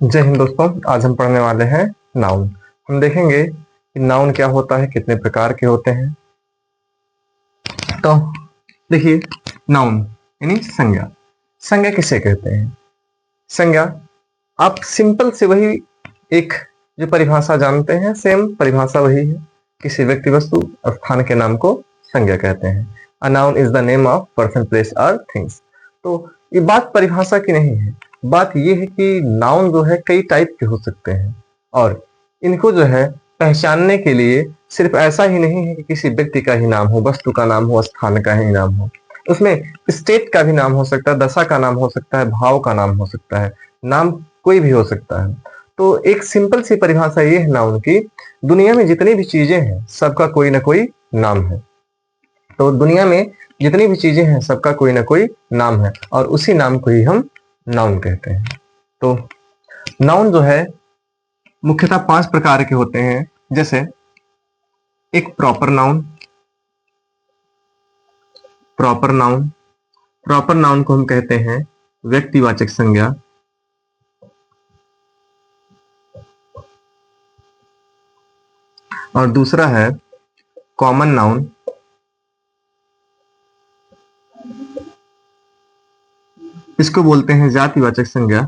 जय हिंद दोस्तों। आज हम पढ़ने वाले हैं नाउन। हम देखेंगे कि नाउन क्या होता है, कितने प्रकार के होते हैं। तो देखिए, नाउन यानी संज्ञा। संज्ञा किसे कहते हैं? संज्ञा, आप सिंपल से वही एक जो परिभाषा जानते हैं, सेम परिभाषा वही है। किसी व्यक्ति, वस्तु, स्थान के नाम को संज्ञा कहते हैं। A noun is the name of person, place और थिंग्स। तो ये बात परिभाषा की नहीं है। बात ये है कि नाउन जो है कई टाइप के हो सकते हैं, और इनको जो है पहचानने के लिए सिर्फ ऐसा ही नहीं है कि किसी व्यक्ति का ही नाम हो, वस्तु का नाम हो, स्थान का ही नाम हो। उसमें स्टेट का भी नाम हो सकता है, दशा का नाम हो सकता है, भाव का नाम हो सकता है, नाम कोई भी हो सकता है। तो एक सिंपल सी परिभाषा ये है नाउन की, दुनिया में जितनी भी चीजें हैं सबका कोई ना कोई नाम है। तो दुनिया में जितनी भी चीजें हैं सबका कोई ना कोई नाम है, और उसी नाम को ही हम नाउन कहते हैं। तो नाउन जो है मुख्यतः 5 प्रकार के होते हैं। जैसे एक proper noun. Proper noun proper noun को हम कहते हैं व्यक्तिवाचक संज्ञा। और दूसरा है कॉमन नाउन। इसको बोलते हैं जातिवाचक संज्ञा।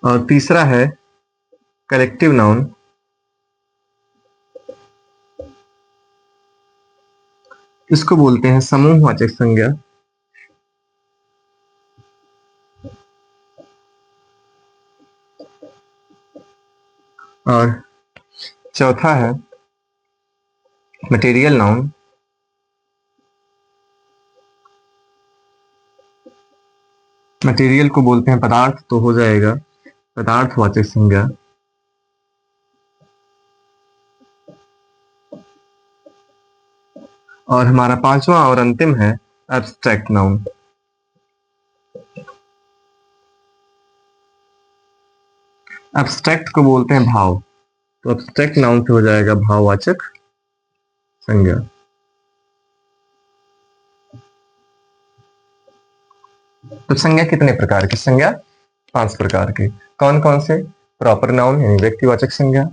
और तीसरा है कलेक्टिव नाउन। इसको बोलते हैं समूहवाचक संज्ञा। और चौथा है मटेरियल नाउन। मटेरियल को बोलते हैं पदार्थ, तो हो जाएगा पदार्थवाचक संज्ञा। और हमारा पांचवा और अंतिम है एब्स्ट्रैक्ट नाउन। एब्स्ट्रैक्ट को बोलते हैं भाव, तो एब्स्ट्रैक्ट नाउन से हो जाएगा भाववाचक संज्ञा। तो संज्ञा कितने प्रकार की? संज्ञा 5 प्रकार की। कौन कौन से? प्रॉपर नाउन यानी व्यक्तिवाचक संज्ञा,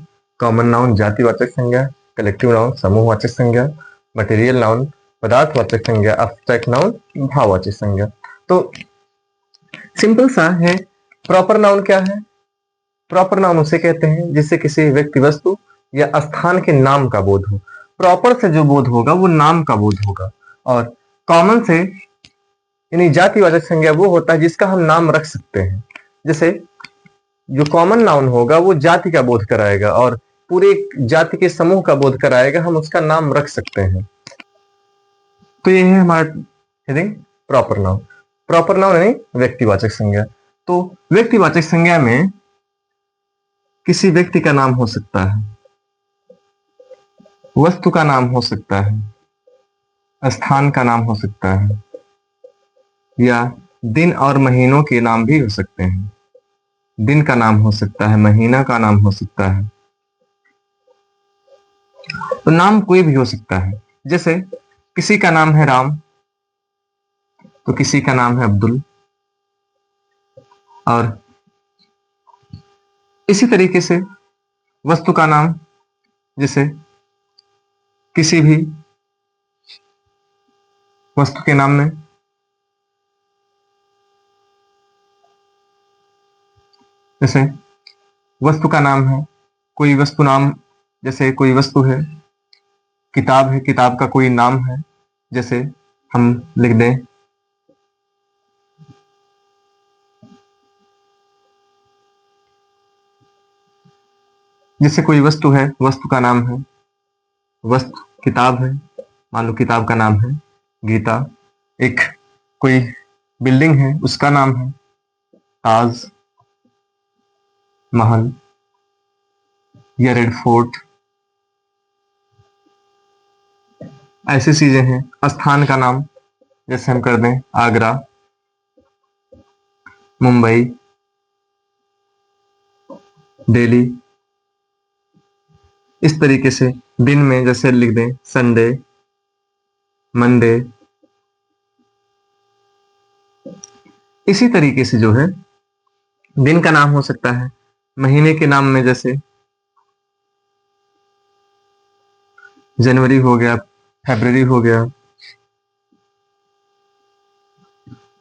कॉमन नाउन जातिवाचक संज्ञा, कलेक्टिव नाउन समूहवाचक संज्ञा, मटेरियल नाउन पदार्थवाचक संज्ञा, एब्स्ट्रैक्ट नाउन भाववाचक संज्ञा। तो सिंपल सा है। प्रॉपर नाउन क्या है? प्रॉपर नाउन उसे कहते हैं जिससे किसी व्यक्ति, वस्तु या स्थान के नाम का बोध हो। प्रॉपर से जो बोध होगा वो नाम का बोध होगा। और कॉमन से यानी जातिवाचक संज्ञा वो होता है जिसका हम नाम रख सकते हैं। जैसे जो कॉमन नाउन होगा वो जाति का बोध कराएगा, और पूरे जाति के समूह का बोध कराएगा, हम उसका नाम रख सकते हैं। तो ये है हमारा heading proper noun. Proper noun यानी व्यक्तिवाचक संज्ञा। तो व्यक्तिवाचक संज्ञा में किसी व्यक्ति का नाम हो सकता है, वस्तु का नाम हो सकता है, स्थान का नाम हो सकता है, या दिन और महीनों के नाम भी हो सकते हैं। दिन का नाम हो सकता है, महीना का नाम हो सकता है। तो नाम कोई भी हो सकता है। जैसे किसी का नाम है राम, तो किसी का नाम है अब्दुल। और इसी तरीके से वस्तु का नाम, जैसे किसी भी वस्तु के नाम में जैसे वस्तु का नाम है, कोई वस्तु नाम, जैसे कोई वस्तु है। किताब है, किताब का कोई नाम है, जैसे हम लिख दें जैसे कोई वस्तु है, वस्तु का नाम है, वस्तु किताब है, मान लो किताब का नाम है गीता। एक कोई बिल्डिंग है, उसका नाम है ताज महल या रेड फोर्ट। ऐसी चीजें हैं। स्थान का नाम जैसे हम कर दें आगरा, मुंबई, दिल्ली। इस तरीके से दिन में जैसे लिख दें संडे, मंडे, इसी तरीके से जो है दिन का नाम हो सकता है, महीने के नाम में जैसे जनवरी हो गया, फरवरी हो गया,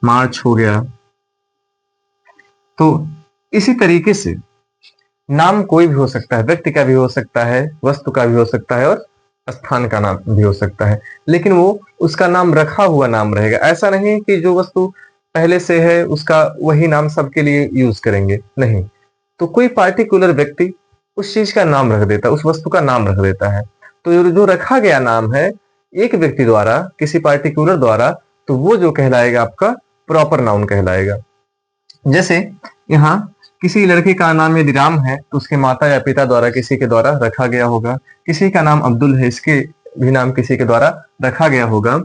मार्च हो गया। तो इसी तरीके से नाम कोई भी हो सकता है, व्यक्ति का भी हो सकता है, वस्तु का भी हो सकता है और स्थान का नाम भी हो सकता है, लेकिन वो उसका नाम रखा हुआ नाम रहेगा। ऐसा नहीं कि जो वस्तु पहले से है उसका वही नाम सबके लिए यूज करेंगे, नहीं। तो कोई पार्टिकुलर व्यक्ति उस चीज का नाम रख देता है, उस वस्तु का नाम रख देता है। तो जो रखा गया नाम है एक व्यक्ति द्वारा, किसी पार्टिकुलर द्वारा, तो वो जो कहलाएगा आपका प्रॉपर नाउन कहलाएगा। जैसे यहाँ किसी लड़के का नाम यदि राम है तो उसके माता या पिता द्वारा किसी के द्वारा रखा गया होगा। किसी का नाम अब्दुल है, इसके भी नाम किसी के द्वारा रखा गया होगा।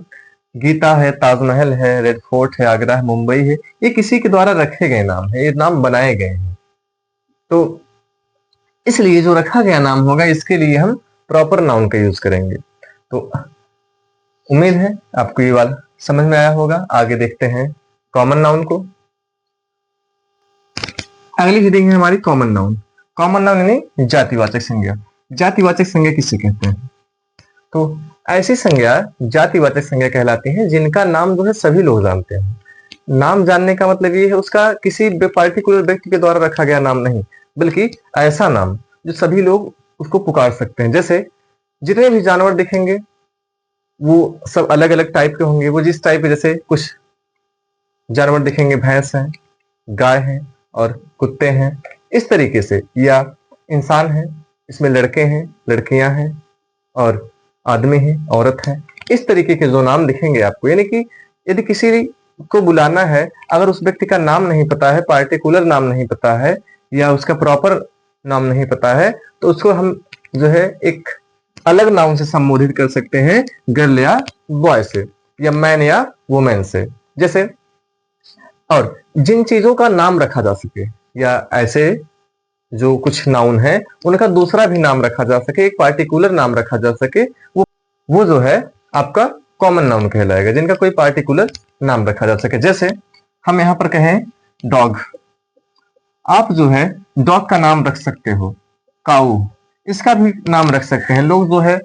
गीता है, ताजमहल है, रेड फोर्ट है, आगरा है, मुंबई है, ये किसी के द्वारा रखे गए नाम है, ये नाम बनाए गए हैं। तो इसलिए जो रखा गया नाम होगा इसके लिए हम प्रॉपर नाउन का यूज करेंगे। तो उम्मीद है आपको ये वाला समझ में आया होगा। आगे देखते हैं कॉमन नाउन को। अगली हेडिंग है हमारी कॉमन नाउन। कॉमन नाउन यानी जातिवाचक संज्ञा। जातिवाचक संज्ञा किसे कहते हैं? तो ऐसी संज्ञा जातिवाचक संज्ञा कहलाती है जिनका नाम जो है सभी लोग जानते हैं। नाम जानने का मतलब ये है उसका किसी पार्टिकुलर व्यक्ति के द्वारा रखा गया नाम नहीं, बल्कि ऐसा नाम जो सभी लोग उसको पुकार सकते हैं। जैसे जितने भी जानवर दिखेंगे वो सब अलग अलग टाइप के होंगे। वो जिस टाइप के, जैसे कुछ जानवर दिखेंगे, भैंस है, गाय है और कुत्ते हैं, इस तरीके से, या इंसान है, इसमें लड़के हैं, लड़कियां हैं और आदमी है, औरत है, इस तरीके के जो नाम दिखेंगे आपको। यानी कि यदि किसी को बुलाना है, अगर उस व्यक्ति का नाम नहीं पता है, पार्टिकुलर नाम नहीं पता है या उसका प्रॉपर नाम नहीं पता है, तो उसको हम जो है एक अलग नाउन से संबोधित कर सकते हैं, गर्ल या बॉय से, या मैन या वुमेन से। जैसे, और जिन चीजों का नाम रखा जा सके, या ऐसे जो कुछ नाउन है उनका दूसरा भी नाम रखा जा सके, एक पार्टिकुलर नाम रखा जा सके, वो जो है आपका कॉमन नाउन कहलाएगा, जिनका कोई पार्टिकुलर नाम रखा जा सके। जैसे हम यहां पर कहें डॉग, आप जो है डॉग का नाम रख सकते हो, काऊ, इसका भी नाम रख सकते हैं। लोग जो है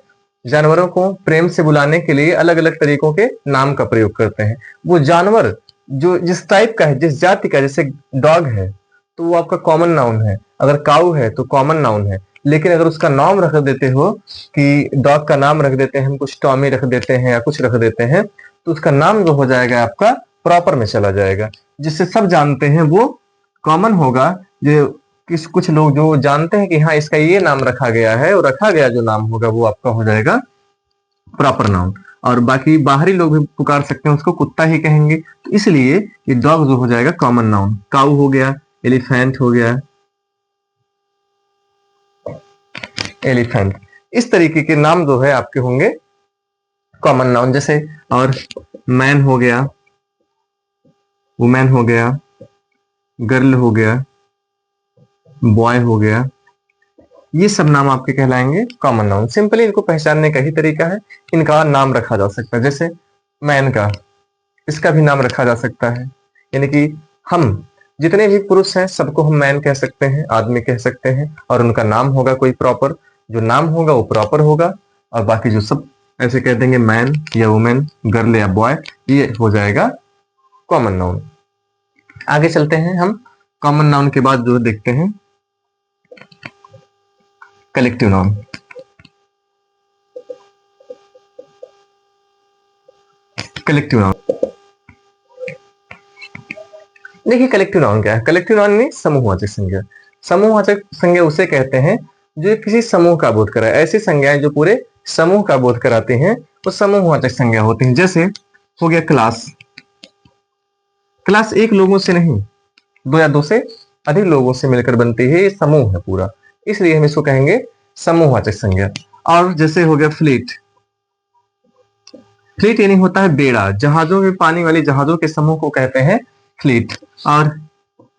जानवरों को प्रेम से बुलाने के लिए अलग अलग तरीकों के नाम का प्रयोग करते हैं। वो जानवर जो जिस टाइप का है, जिस जाति का, जैसे डॉग है तो वो आपका कॉमन नाउन है, अगर काऊ है तो कॉमन नाउन है। लेकिन अगर उसका नाम रख देते हो, कि डॉग का नाम रख देते हैं हम, कुछ टॉमी रख देते हैं या कुछ रख देते हैं, तो उसका नाम जो हो जाएगा आपका प्रॉपर में चला जाएगा, जिससे सब जानते हैं वो कॉमन होगा। जो कुछ लोग जो जानते हैं कि हाँ इसका ये नाम रखा गया है, और रखा गया जो नाम होगा वो आपका हो जाएगा प्रॉपर नाउन। और बाकी बाहरी लोग भी पुकार सकते हैं उसको, कुत्ता ही कहेंगे, तो इसलिए ये डॉग जो हो जाएगा कॉमन नाउन। काऊ हो गया, एलिफेंट हो गया, एलिफेंट, इस तरीके के नाम जो है आपके होंगे कॉमन नाउन। जैसे और मैन हो गया, वुमेन हो गया, गर्ल हो गया, बॉय हो गया, ये सब नाम आपके कहलाएंगे कॉमन नाउन। सिंपली इनको पहचानने का ही तरीका है, इनका नाम रखा जा सकता है। जैसे मैन का, इसका भी नाम रखा जा सकता है, यानी कि हम जितने भी पुरुष हैं सबको हम मैन कह सकते हैं, आदमी कह सकते हैं, और उनका नाम होगा कोई प्रॉपर, जो नाम होगा वो प्रॉपर होगा। और बाकी जो सब ऐसे कह देंगे मैन या वुमेन, गर्ल या बॉय, ये हो जाएगा कॉमन नाउन। आगे चलते हैं हम, कॉमन नाउन के बाद जो देखते हैं कलेक्टिव नाउन। कलेक्टिव नाउन, देखिए कलेक्टिव नाउन क्या है। कलेक्टिव नाउन में समूहवाचक संज्ञा। समूहवाचक संज्ञा उसे कहते हैं जो किसी समूह का बोध कराए। ऐसी संज्ञाएं जो पूरे समूह का बोध कराती हैं वो समूहवाचक संज्ञा होती हैं। जैसे हो गया क्लास, क्लास एक लोगों से नहीं, दो या दो से अधिक लोगों से मिलकर बनती है, ये समूह है पूरा, इसलिए हम इसको कहेंगे समूहवाचक संज्ञा। और जैसे हो गया फ्लीट, फ्लीट यानी होता है बेड़ा, जहाजों में पानी वाली जहाजों के समूह को कहते हैं फ्लीट। और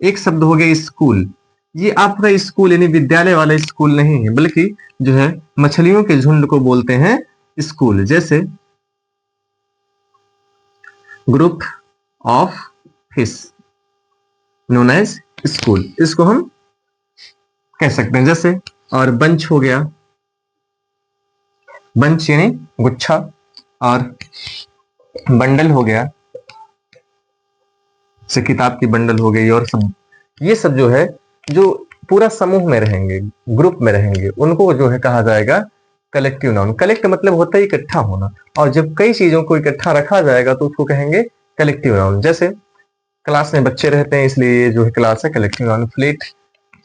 एक शब्द हो गया स्कूल, ये आपका स्कूल यानी विद्यालय वाला स्कूल नहीं है, बल्कि जो है मछलियों के झुंड को बोलते हैं स्कूल। जैसे group of fish, known as school, इसको हम कह सकते हैं। जैसे और बंच हो गया, बंच यानी गुच्छा, और बंडल हो गया, से किताब की बंडल हो गई, और सब ये सब जो है जो पूरा समूह में रहेंगे, ग्रुप में रहेंगे, उनको जो है कहा जाएगा कलेक्टिव नाउन। कलेक्ट मतलब होता है इकट्ठा होना, और जब कई चीजों को इकट्ठा रखा जाएगा तो उसको कहेंगे कलेक्टिव नाउन। जैसे क्लास में बच्चे रहते हैं, इसलिए ये जो है क्लास है कलेक्टिव नाउन। फ्लीट,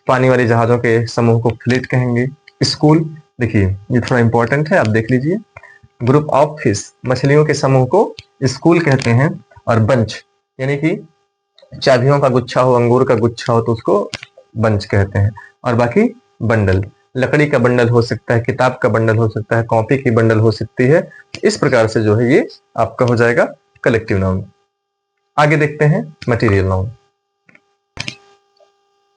पानी वाले जहाजों के समूह को फ्लीट कहेंगे। स्कूल, देखिए ये थोड़ा इंपॉर्टेंट है, आप देख लीजिए। ग्रुप ऑफ फिश, मछलियों के समूह को स्कूल कहते हैं। और बंच यानी कि चाबियों का गुच्छा हो, अंगूर का गुच्छा हो तो उसको बंच कहते हैं। और बाकी बंडल, लकड़ी का बंडल हो सकता है, किताब का बंडल हो सकता है, कॉपी की बंडल हो सकती है। इस प्रकार से जो है ये आपका हो जाएगा कलेक्टिव नाउन। आगे देखते हैं मटेरियल नाउन।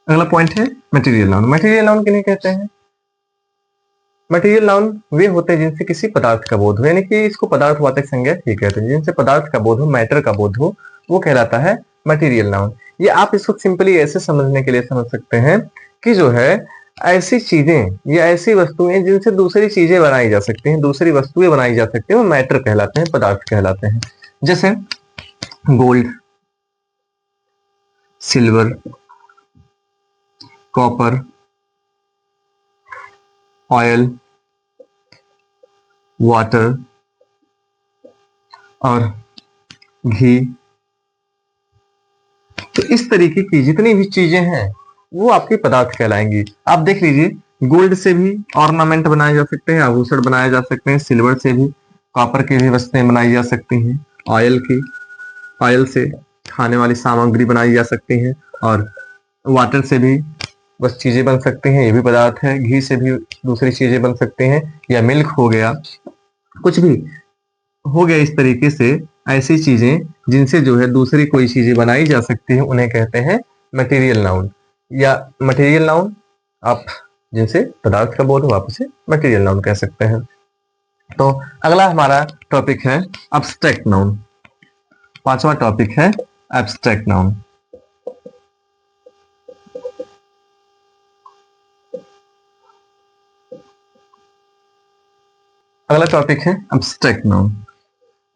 अगला पॉइंट है मटेरियल नाउन। मटेरियल नाउन किन्हें कहते हैं? मटेरियल नाउन वे होते हैं जिनसे किसी पदार्थ का बोध हो, यानी कि इसको पदार्थवाचक संज्ञा ही कहते हैं। जिनसे पदार्थ का बोध हो, मैटर का बोध हो, वो कहलाता है मटेरियल नाउन। ये आप इसको सिंपली ऐसे समझने के लिए समझ सकते हैं कि जो है ऐसी चीजें या ऐसी वस्तुएं जिनसे दूसरी चीजें बनाई जा सकती हैं, दूसरी वस्तुएं बनाई जा सकती हैं, वो मैटर कहलाते हैं, पदार्थ कहलाते हैं। जैसे gold, silver, copper, oil, water और घी। तो इस तरीके की जितनी भी चीजें हैं वो आपके पदार्थ कहलाएंगी। आप देख लीजिए, गोल्ड से भी ऑर्नामेंट बनाए जा सकते हैं, आभूषण बनाए जा सकते हैं। सिल्वर से भी, कॉपर की भी वस्तुएं बनाई जा सकती हैं। ऑयल से खाने वाली सामग्री बनाई जा सकती है। और वाटर से भी बस चीजें बन सकती हैं, ये भी पदार्थ है। घी से भी दूसरी चीजें बन सकती हैं, या मिल्क हो गया, कुछ भी हो गया। इस तरीके से ऐसी चीजें जिनसे जो है दूसरी कोई चीजें बनाई जा सकती है, उन्हें कहते हैं मटेरियल नाउन। या मटेरियल नाउन आप जिनसे पदार्थ का बोध हो आप उसे मटेरियल नाउन कह सकते हैं। तो अगला हमारा टॉपिक है एब्स्ट्रैक्ट नाउन। पांचवा टॉपिक है एब्स्ट्रैक्ट नाउन। अगला टॉपिक है एब्स्ट्रैक्ट नाउन।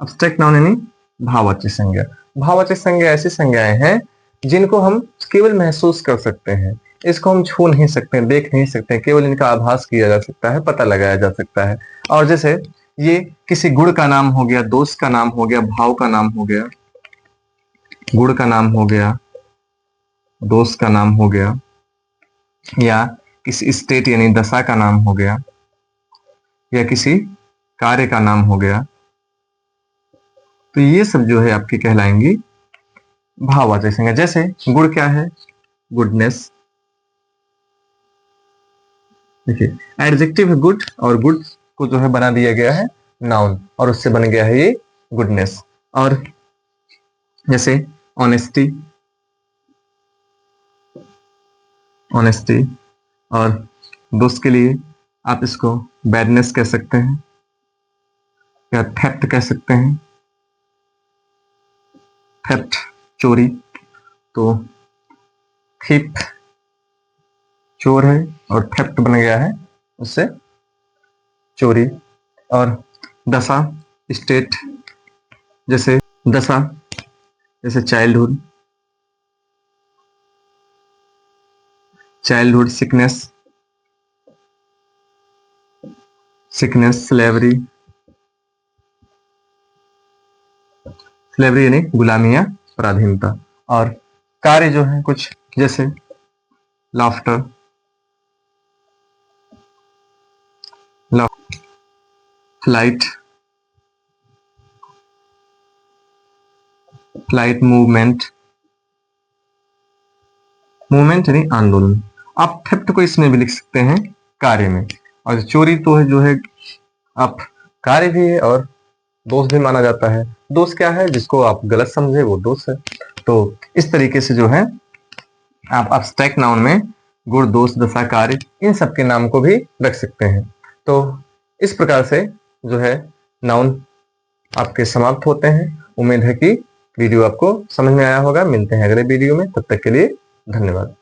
एब्स्ट्रैक्ट नाउन यानी भाववाचक संज्ञा। भाववाचक संज्ञा ऐसी संज्ञाएं हैं जिनको हम केवल महसूस कर सकते हैं, इसको हम छू नहीं सकते, देख नहीं सकते, केवल इनका आभास किया जा सकता है, पता लगाया जा सकता है। और जैसे ये किसी गुण का नाम हो गया, दोस्त का नाम हो गया, भाव का नाम हो गया, गुण का नाम हो गया, दोस्त का नाम हो गया, या किसी स्टेट यानी दशा का नाम हो गया, या किसी कार्य का नाम हो गया। तो ये सब जो है आपकी कहलाएंगी भाववाचक संज्ञा। जैसे गुण क्या है? गुडनेस। देखिए एडजेक्टिव है गुड, और गुड को जो है बना दिया गया है नाउन, और उससे बन गया है ये गुडनेस। और जैसे ऑनेस्टी, ऑनेस्टी। और दोस्त के लिए आप इसको बैडनेस कह सकते हैं, या थेफ्ट कह सकते हैं। थेफ्ट चोरी, तो थीप चोर है और थेफ्ट बन गया है उससे चोरी। और दशा स्टेट, जैसे दशा जैसे childhood, childhood sickness, sickness slavery, slavery यानी गुलामी या पराधीनता। और कार्य जो है कुछ जैसे laughter, flight, flight movement, movement यानी आंदोलन। आप थेफ्ट को इसमें भी लिख सकते हैं कार्य में। और चोरी तो है जो है आप कार्य भी है और दोस्त भी माना जाता है। दोस्त क्या है? जिसको आप गलत समझे वो दोस्त है। तो इस तरीके से जो है आप एब्स्ट्रैक्ट नाउन में गुण, दोस्त, दशा, कार्य, इन सब के नाम को भी रख सकते हैं। तो इस प्रकार से जो है नाउन आपके समाप्त होते हैं। उम्मीद है कि वीडियो आपको समझ में आया होगा। मिलते हैं अगले वीडियो में, तब तक के लिए धन्यवाद।